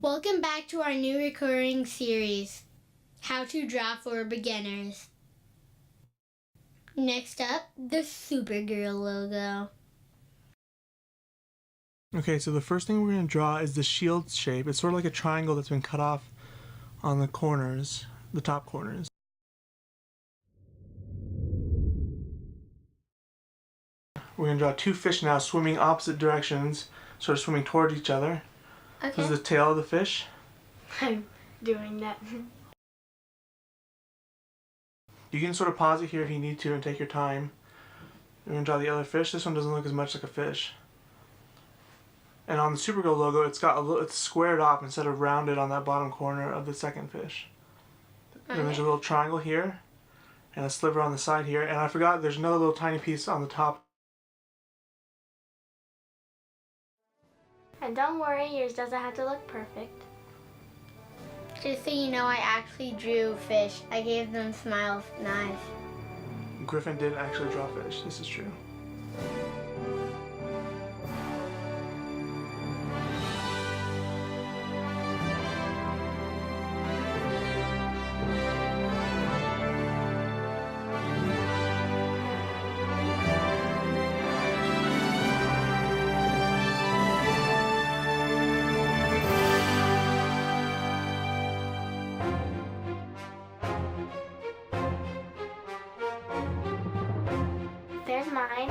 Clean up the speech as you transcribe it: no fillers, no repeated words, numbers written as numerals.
Welcome back to our new recurring series, How to Draw for Beginners. Next up, the Supergirl logo. Okay, so the first thing we're going to draw is the shield shape. It's sort of like a triangle that's been cut off on the corners, the top corners. We're going to draw two fish now swimming opposite directions, sort of swimming toward each other. Okay. This is the tail of the fish. I'm doing that. You can sort of pause it here if you need to and take your time. We're going to draw the other fish. This one doesn't look as much like a fish. And on the Supergirl logo, it's squared off instead of rounded on that bottom corner of the second fish. Okay. And there's a little triangle here, and a sliver on the side here. And I forgot there's another little tiny piece on the top. And don't worry, yours doesn't have to look perfect. Just so you know, I actually drew fish. I gave them smiles. Nice. Griffin didn't actually draw fish. This is true. There's mine.